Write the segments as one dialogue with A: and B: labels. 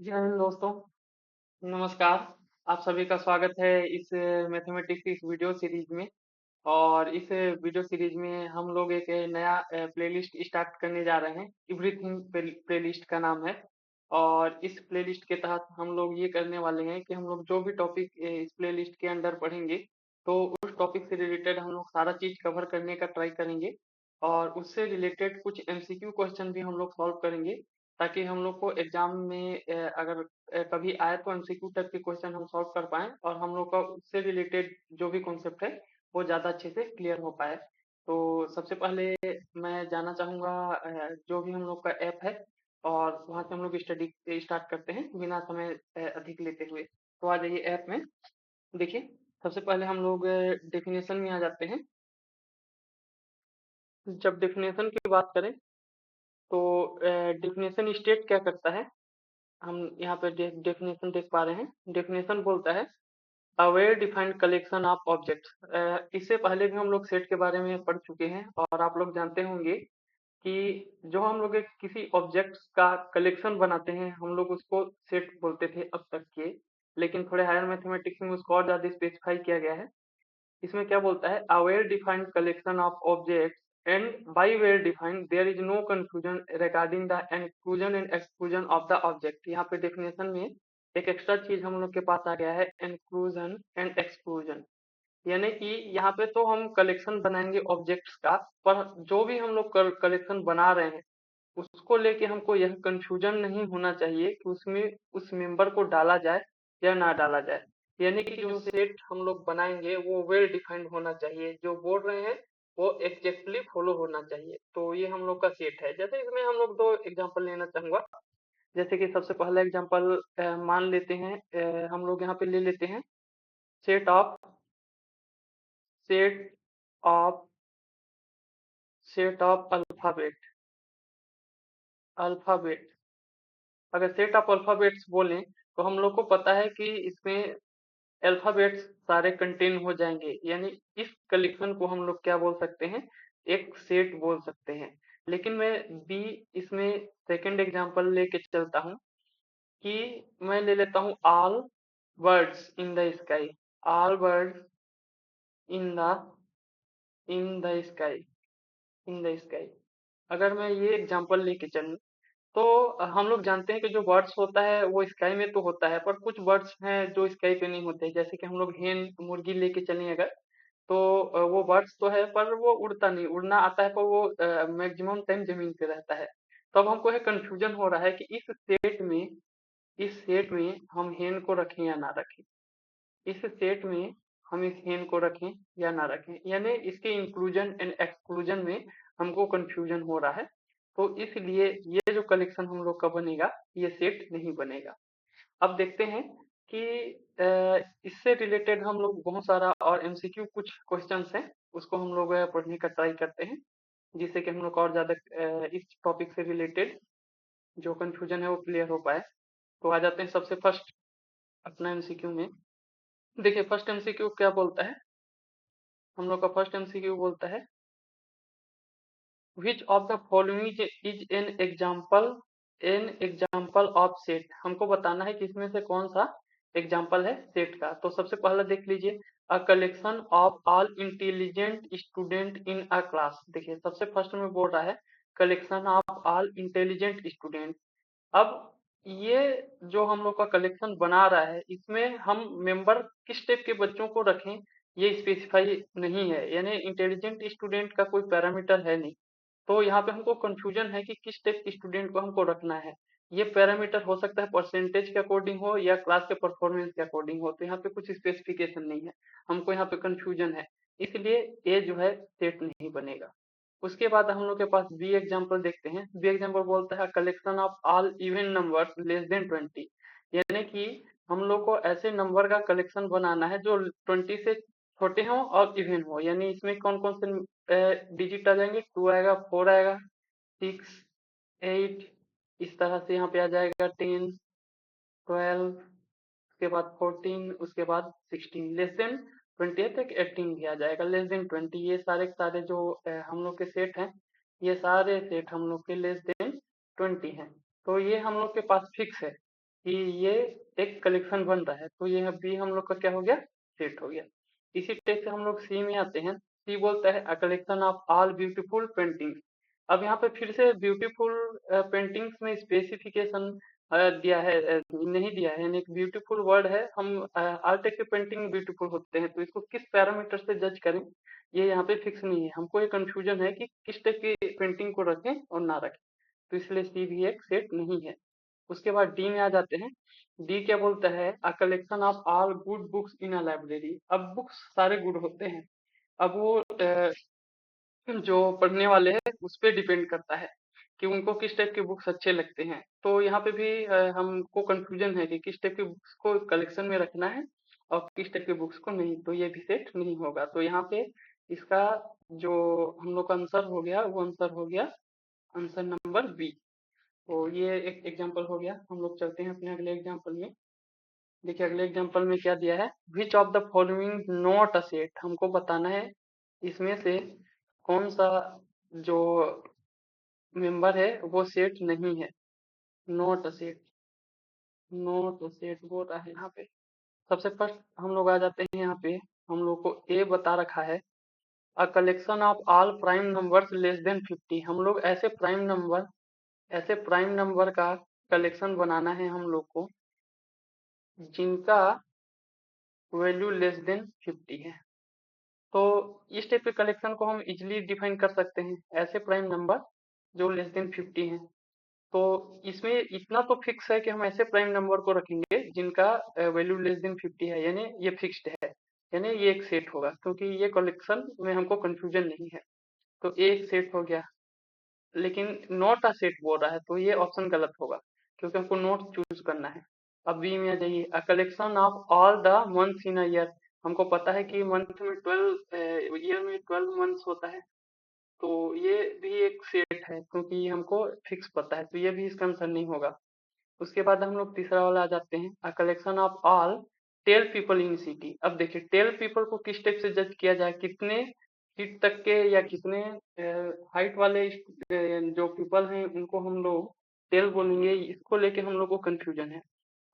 A: जय हिंद दोस्तों। नमस्कार। आप सभी का स्वागत है इस मैथमेटिक्स की इस वीडियो सीरीज में। और इस वीडियो सीरीज में हम लोग एक नया प्लेलिस्ट स्टार्ट करने जा रहे हैं। एवरीथिंग प्लेलिस्ट का नाम है। और इस प्लेलिस्ट के तहत हम लोग ये करने वाले हैं कि हम लोग जो भी टॉपिक इस प्लेलिस्ट के अंदर पढ़ेंगे, तो उस टॉपिक से रिलेटेड हम लोग सारा चीज कवर करने का ट्राई करेंगे। और उससे रिलेटेड कुछ एमसीक्यू क्वेश्चन भी हम लोग सॉल्व करेंगे, ताकि हम लोग को एग्जाम में अगर कभी आए तो एमसीक्यू टाइप के क्वेश्चन हम सॉल्व कर पाए, और हम लोग का उससे रिलेटेड जो भी कॉन्सेप्ट है वो ज़्यादा अच्छे से क्लियर हो पाए। तो सबसे पहले मैं जानना चाहूँगा जो भी हम लोग का ऐप है, और वहाँ से हम लोग स्टडी स्टार्ट करते हैं बिना समय अधिक लेते हुए। तो आ जाइए ऐप में। देखिए, सबसे पहले हम लोग डेफिनेशन में आ जाते हैं। जब डेफिनेशन की बात करें, तो डेफिनेशन स्टेट क्या करता है, हम यहाँ पे डेफिनेशन देख पा रहे हैं। डेफिनेशन बोलता है a well defined collection of objects. इससे पहले भी हम लोग सेट के बारे में पढ़ चुके हैं, और आप लोग जानते होंगे कि जो हम लोग एक किसी ऑब्जेक्ट्स का कलेक्शन बनाते हैं, हम लोग उसको सेट बोलते थे अब तक के। लेकिन थोड़े हायर मैथमेटिक्स में उसको और ज्यादा स्पेसिफाई किया गया है। इसमें क्या बोलता है, a well defined collection of objects and by well defined there is no confusion regarding the inclusion and exclusion of the object. यहाँ पे डेफिनेशन में एक एक्स्ट्रा चीज हम लोग के पास आ गया है, इंक्लूजन एंड एक्सक्लूजन। यानी कि यहाँ पे तो हम कलेक्शन बनाएंगे ऑब्जेक्ट्स का, पर जो भी हम लोग कलेक्शन बना रहे हैं उसको लेके हमको यह कंफ्यूजन नहीं होना चाहिए कि उसमें उस मेंबर को डाला जाए या ना डाला जाए। यानी कि जो सेट हम लोग बनाएंगे वो वेल डिफाइंड होना चाहिए, जो बोल रहे हैं वो एग्जैक्टली फॉलो होना चाहिए। तो ये हम लोग का सेट है। जैसे इसमें हम लोग दो एग्जांपल लेना चाहूंगा। जैसे कि सबसे पहला एग्जांपल मान लेते हैं, हम लोग यहाँ पे ले लेते हैं set of set of set of alphabet. Alphabet, अगर सेट ऑफ अल्फाबेट्स बोलें तो हम लोग को पता है कि इसमें अल्फाबेट्स सारे कंटेन हो जाएंगे। यानी इस कलेक्शन को हम लोग क्या बोल सकते हैं, एक सेट बोल सकते हैं। लेकिन मैं बी इसमें सेकंड एग्जांपल लेके चलता हूँ कि मैं ले लेता हूँ all birds in the sky. All birds in the in the sky in the sky. अगर मैं ये एग्जांपल लेके चलूं, तो हम लोग जानते हैं कि जो बर्ड्स होता है वो स्काई में तो होता है, पर कुछ बर्ड्स हैं जो स्काई पे नहीं होते। जैसे कि हम लोग हेन मुर्गी लेके चलें अगर, तो वो बर्ड्स तो है पर वो उड़ता नहीं, उड़ना आता है पर वो मैक्सिमम टाइम जमीन पे रहता है। तो अब हमको ये कंफ्यूजन हो रहा है कि इस सेट में हम हेन को रखें या ना रखें। इस सेट में हम इस हेन को रखें या ना रखें, यानी इसके इंक्लूजन एंड एक्सक्लूजन में हमको कंफ्यूजन हो रहा है। तो इसलिए ये जो कलेक्शन हम लोग का बनेगा ये सेट नहीं बनेगा। अब देखते हैं कि इससे रिलेटेड हम लोग बहुत सारा और एमसीक्यू कुछ क्वेश्चंस हैं, उसको हम लोग पढ़ने का ट्राई करते हैं, जिससे कि हम लोग और ज्यादा इस टॉपिक से रिलेटेड जो कंफ्यूजन है वो क्लियर हो पाए। तो आ जाते हैं सबसे फर्स्ट अपना एमसीक्यू में। देखिए, फर्स्ट एमसीक्यू क्या बोलता है, हम लोग का फर्स्ट एमसीक्यू बोलता है विच of the following is an example of set. हमको बताना है कि इसमें से कौन सा एग्जाम्पल है सेट का। तो सबसे पहला देख लीजिए, अ collection of all intelligent student in a class. देखिए, सबसे फर्स्ट में बोल रहा है collection of all intelligent student. अब ये जो हम लोग का कलेक्शन बना रहा है, इसमें हम मेंबर किस टाइप के बच्चों को रखें ये स्पेसिफाई नहीं है। यानी इंटेलिजेंट स्टूडेंट का कोई पैरामीटर है नहीं। तो यहाँ पे हमको कंफ्यूजन है कि किस टाइप के स्टूडेंट को हमको रखना है। ये पैरामीटर हो सकता है परसेंटेज के अकॉर्डिंग हो या क्लास के परफॉर्मेंस के अकॉर्डिंग हो। तो यहाँ पे कुछ स्पेसिफिकेशन नहीं है, हमको यहाँ पे कंफ्यूजन है, इसलिए ये जो है सेट नहीं बनेगा। उसके बाद हम लोग के पास बी एग्जांपल देखते हैं। बी एग्जांपल बोलता है collection of all even numbers less than 20। यानी कि हम लोग को ऐसे नंबर का कलेक्शन बनाना है जो 20 से छोटे हों और इवन हो। यानी इसमें कौन कौन से डिजिट आ जाएंगे, 2 आएगा, 4 आएगा, 6, 8, इस तरह से यहाँ पे आ जाएगा 10, 12, उसके बाद 14, उसके बाद 16, लेस देन 20 है तो 18 भी आ जाएगा, लेस देन 20। ये सारे के सारे जो हम लोग के सेट हैं, ये सारे सेट हम लोग के लेस देन 20 हैं। तो ये हम लोग के पास फिक्स है। कि ये एक कलेक्शन बन रहा है, तो ये बी हम लोग का क्या हो गया, सेट हो गया। इसी टाइप से हम लोग सी में आते हैं। सी बोलता है अ collection of all beautiful paintings. अब यहाँ पे फिर से ब्यूटीफुल पेंटिंग्स में स्पेसिफिकेशन दिया है, नहीं दिया है, यानी एक ब्यूटीफुल वर्ड है। हम ऑल टाइप के पेंटिंग ब्यूटीफुल होते हैं, तो इसको किस पैरामीटर से जज करें, ये यहाँ पे फिक्स नहीं है। हमको ये कंफ्यूजन है कि किस टाइप की पेंटिंग को रखें और ना रखें, तो इसलिए सी भी एक सेट नहीं है। उसके बाद डी में आ जाते हैं। डी क्या बोलता है, अ collection of all good books in a library. अब बुक्स सारे गुड होते हैं, अब वो जो पढ़ने वाले हैं उस पे डिपेंड करता है कि उनको किस टाइप के बुक्स अच्छे लगते हैं। तो यहाँ पे भी हमको कंफ्यूजन है कि किस टाइप के बुक्स को कलेक्शन में रखना है और किस टाइप के बुक्स को नहीं, तो ये भी सेट नहीं होगा। तो यहाँ पे इसका जो हम लोग का आंसर हो गया, वो आंसर हो गया आंसर नंबर बी। तो ये एक एग्जांपल हो गया। हम लोग चलते हैं अपने अगले एग्जांपल में। देखिए अगले एग्जांपल में क्या दिया है, विच of the following not a set. हमको बताना है इसमें से कौन सा जो मेंबर है वो सेट नहीं है। Not a set, not a set बोल रहा है यहाँ पे। सबसे फर्स्ट हम लोग आ जाते हैं यहाँ पे। हम लोग को ए बता रखा है, अ collection of all prime numbers less than 50। हम लोग ऐसे प्राइम नंबर का कलेक्शन बनाना है हम लोग को जिनका वैल्यू लेस देन 50 है। तो इस टाइप के कलेक्शन को हम इजिली डिफाइन कर सकते हैं, ऐसे प्राइम नंबर जो लेस देन 50 हैं। तो इसमें इतना तो फिक्स है कि हम ऐसे प्राइम नंबर को रखेंगे जिनका वैल्यू लेस देन 50 है, यानी ये फिक्स्ड है, यानी ये एक सेट होगा, क्योंकि ये कलेक्शन में हमको कंफ्यूजन नहीं है। तो ये एक सेट हो गया, लेकिन नॉट अ सेट बोल रहा है, तो ये ऑप्शन गलत होगा क्योंकि हमको नोट चूज करना है। अब बी में आ जाइए, अ collection of all the months in a year. हमको पता है कि मंथ में 12, ईयर में 12 मंथ्स होता है, तो ये भी एक सेट है क्योंकि ये हमको फिक्स पता है, तो ये भी इसका आंसर नहीं होगा। उसके बाद हम लोग तीसरा वाला आ जाते हैं, a collection of all tall people in city. अब देखिए टेल पीपल को किस टाइप से जज किया जाए, कितने फीट तक के या कितने हाइट वाले जो पीपल हैं उनको हम लोग टेल बोलेंगे, इसको लेके हम लोग को कंफ्यूजन है।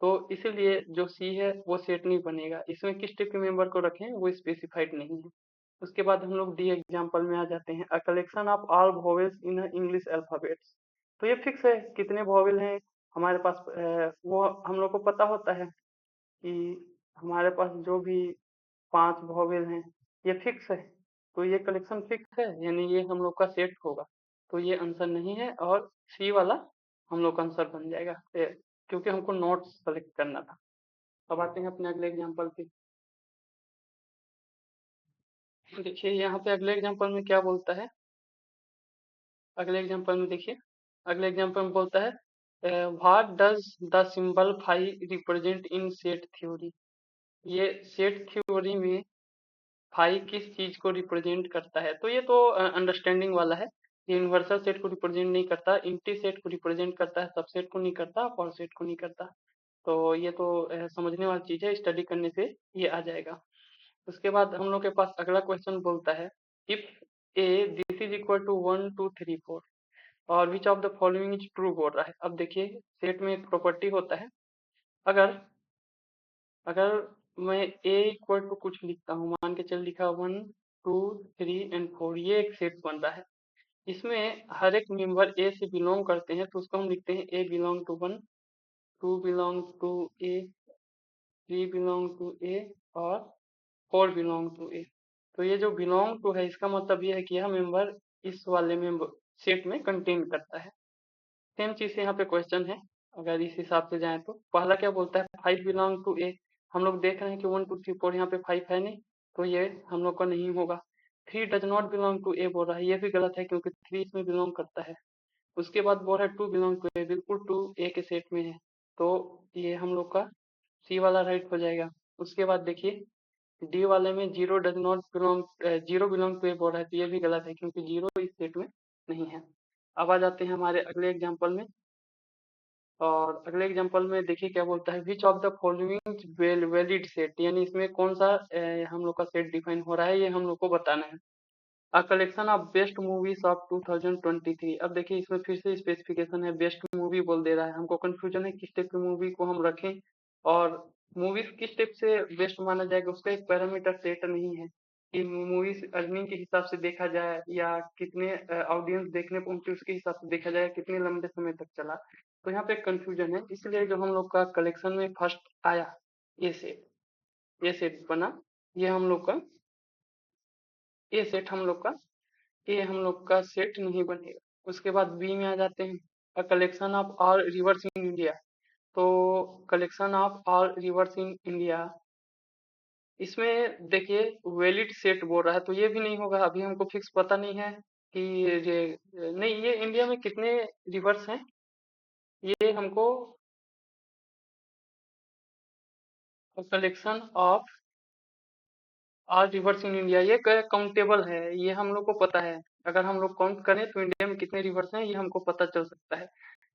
A: तो इसीलिए जो सी है वो सेट नहीं बनेगा, इसमें किस टाइप के मेंबर को रखें वो स्पेसिफाइड नहीं है। उसके बाद हम लोग डी एग्जाम्पल में आ जाते हैं, a collection of all vowels in English alphabets. तो ये फिक्स है कितने वोवेल हैं हमारे पास, वो हम लोग को पता होता है कि हमारे पास जो भी 5 वोवेल हैं ये फिक्स है, तो ये कलेक्शन फिक्स है, यानी ये हम लोग का सेट होगा। तो ये आंसर नहीं है और सी वाला हम लोग का आंसर बन जाएगा, क्योंकि हमको नोट्स सेलेक्ट करना था। अब आते हैं अपने अगले एग्जाम्पल पे। देखिए यहाँ पे अगले एग्जाम्पल में क्या बोलता है, अगले एग्जाम्पल में देखिए, अगले एग्जाम्पल में बोलता है what does the symbol phi represent in set theory. ये सेट थ्योरी में फाई किस चीज को रिप्रेजेंट करता है, तो ये तो अंडरस्टैंडिंग वाला है। ये यूनिवर्सल सेट को रिप्रेजेंट नहीं करता, इंटी सेट को रिप्रेजेंट करता है, सबसेट को नहीं करता, फॉर सेट को नहीं करता। तो ये तो समझने वाली चीज है, स्टडी करने से ये आ जाएगा। उसके बाद हम लोग के पास अगला क्वेश्चन बोलता है, if A this is equal to 1 2 3 4 और which of the following is true बोल रहा है। अब देखिए सेट में एक प्रॉपर्टी होता है, अगर अगर मैं ए इक्वल टू कुछ लिखता हूँ, मान के चल लिखा 1 2 3 एंड 4, ये एक सेट बन रहा है। इसमें हर एक मेंबर ए से बिलोंग करते हैं, तो उसको हम लिखते हैं A belong to 1, 2 belong to A, 3 belong to A और 4 बिलोंग टू ए। तो ये जो बिलोंग टू है इसका मतलब ये है कि यह मेंबर इस वाले मेंबर सेट में कंटेन करता है। सेम चीज से यहाँ पे क्वेश्चन है, अगर इस हिसाब से जाए तो पहला क्या बोलता है, 5 बिलोंग टू ए। हम लोग देख रहे हैं कि 1 2 3 4 यहाँ पे 5 है नहीं, तो ये हम लोग का नहीं होगा। 3 डज नॉट बिलोंग टू ए बोल रहा है, ये भी गलत है क्योंकि 3 इसमें बिलोंग करता है। उसके बाद बोल रहा है 2 बिलोंग टू ए, बिल्कुल 2 ए के सेट में है, तो ये हम लोग का सी वाला राइट हो जाएगा। उसके बाद देखिए डी वाले में 0 बिलोंग टू ए बोल रहा है, तो ये भी गलत है क्योंकि 0 इस सेट में नहीं है। अब आ जाते हैं हमारे अगले एग्जाम्पल में, और अगले एग्जांपल में देखिए क्या बोलता है, विच of the following valid set, यानी इसमें कौन सा हम लोग का सेट डिफाइन हो रहा है, ये हम लोग को बताना है। अ collection of best movies of 2023। अब देखिए इसमें फिर से स्पेसिफिकेशन है, बेस्ट मूवी बोल दे रहा है, हमको कंफ्यूजन है किस टाइप की मूवी को हम रखें, और मूवीज किस टाइप से बेस्ट माना जाएगा, उसका एक पैरामीटर सेट नहीं है कि मूवीज अर्निंग के हिसाब से देखा जाए या कितने ऑडियंस देखने पहुंचे उसके हिसाब से देखा जाए, कितने लंबे समय तक चला। तो यहाँ पे कंफ्यूजन है, इसलिए जो हम लोग का कलेक्शन में फर्स्ट आया ये सेट, ये सेट बना, ये हम लोग का, ये सेट हम लोग का, ये हम लोग का सेट नहीं बनेगा। उसके बाद बी में आ जाते हैं, a collection of all rivers in India. तो collection of all rivers in India, इसमें देखिए वैलिड सेट बोल रहा है, तो ये भी नहीं होगा, अभी हमको फिक्स पता नहीं है कि ये, नहीं ये इंडिया में कितने रिवर्स हैं, ये हमको collection of all rivers in India ये काउंटेबल है, ये हम लोग को पता है। अगर हम लोग काउंट करें तो इंडिया में कितने रिवर्स हैं ये हमको पता चल सकता है।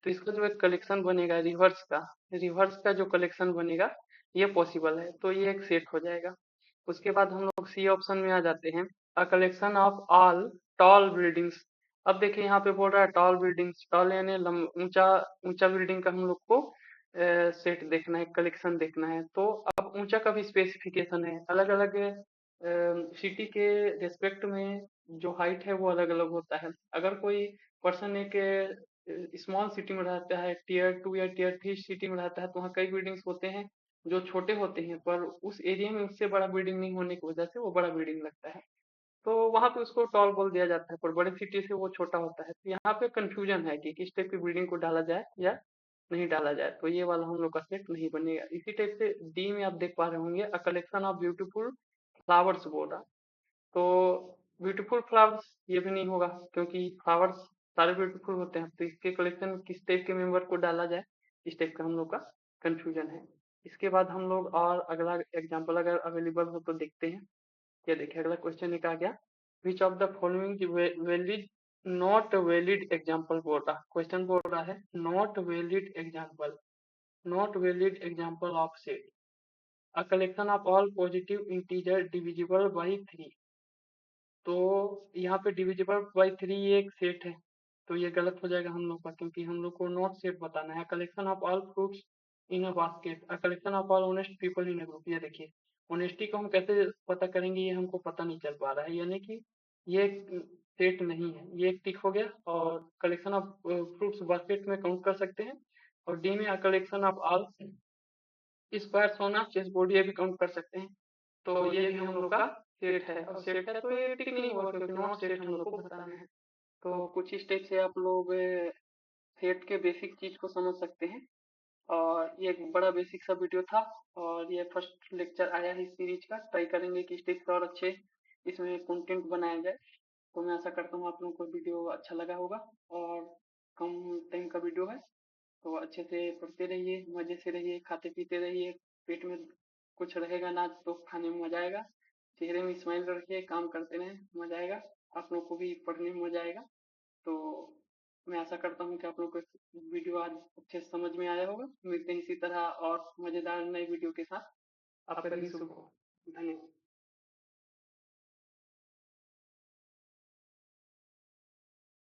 A: तो इसका जो एक कलेक्शन बनेगा रिवर्स का जो कलेक्शन बनेगा ये पॉसिबल है, तो ये एक सेट हो जाएगा। उसके बाद हम लोग सी ऑप्शन में आ जाते हैं, a collection of all tall buildings. अब देखिए यहाँ पे बोल रहा है टॉल बिल्डिंग्स, टॉल यानी ऊंचा, ऊंचा बिल्डिंग का हम लोग को सेट देखना है, कलेक्शन देखना है। तो अब ऊंचा का भी स्पेसिफिकेशन है, अलग अलग सिटी के रेस्पेक्ट में जो हाइट है वो अलग अलग होता है। अगर कोई पर्सन एक स्मॉल सिटी में रहता है, टीयर 2 या टीयर 3 सिटी में रहता है, तो वहाँ कई बिल्डिंग्स होते हैं जो छोटे होते हैं, पर उस एरिया में उससे बड़ा बिल्डिंग नहीं होने की वजह से वो बड़ा बिल्डिंग लगता है, तो वहां पे उसको टॉल बोल दिया जाता है, पर बड़े सिटी से वो छोटा होता है। तो यहाँ पे कंफ्यूजन है कि किस टाइप की बिल्डिंग को डाला जाए या नहीं डाला जाए, तो ये वाला हम लोग का सेट नहीं बनेगा। इसी टाइप से डी में आप देख पा रहे होंगे, अ कलेक्शन ऑफ ब्यूटीफुल फ्लावर्स बोल रहा, तो ब्यूटीफुल फ्लावर्स ये भी नहीं होगा, क्योंकि फ्लावर्स सारे ब्यूटीफुल होते हैं, तो इसके कलेक्शन में किस टाइप के मेंबर को डाला जाए, इस टाइप का हम लोग का कंफ्यूजन है। इसके बाद हम लोग और अगला एग्जांपल अगर अवेलेबल हो तो देखते हैं। ये देखिए अगला क्वेश्चन एक आ गया, विच of the following valid, not valid example बोल रहा, क्वेश्चन बोल रहा है not valid example, not valid example of set, a collection of all positive integer divisible by 3। तो यहाँ पे डिविजिबल बाई 3 ये एक सेट है, तो ये गलत हो जाएगा हम लोग का, क्योंकि हम लोग को नॉट सेट बताना है। Collection of all fruits in a basket, a collection of all honest people in a group. ये देखिए ऑनेस्टी को हम कैसे पता करेंगे, ये हमको पता नहीं चल पा रहा है, यानी कि ये सेट नहीं है, ये एक टिक हो गया। और कलेक्शन ऑफ फ्रूट्स बास्केट में काउंट कर सकते हैं, और डी में अ कलेक्शन ऑफ ऑल स्क्वायर सोना चेस बोर्ड ये भी काउंट कर सकते हैं। तो ये भी हम लोग का सेट है, और सेट है तो ये टिक नहीं होगा, क्योंकि नॉट सेट हम लोग को बताना है। तो कुछ इस टाइप से आप लोग सेट के बेसिक चीज को समझ सकते हैं। और ये एक बड़ा बेसिक सा वीडियो था, और ये फर्स्ट लेक्चर आया है इस सीरीज का। ट्राई करेंगे कि इस टाइप का और अच्छे इसमें कंटेंट बनाया जाए। तो मैं आशा करता हूँ आप लोगों को वीडियो अच्छा लगा होगा, और कम टाइम का वीडियो है, तो अच्छे से पढ़ते रहिए, मजे से रहिए, खाते पीते रहिए, पेट में कुछ रहेगा ना तो खाने में मजा आएगा, चेहरे में स्माइल रखिए, काम करते रहें, मजा आएगा, आप लोग को भी पढ़ने में मजा आएगा। तो मैं आशा करता हूँ कि आप लोग को वीडियो आज अच्छे से समझ में आया होगा। मिलते हैं इसी तरह और मजेदार नए वीडियो के साथ। आपका दिन शुभ हो। धन्यवाद।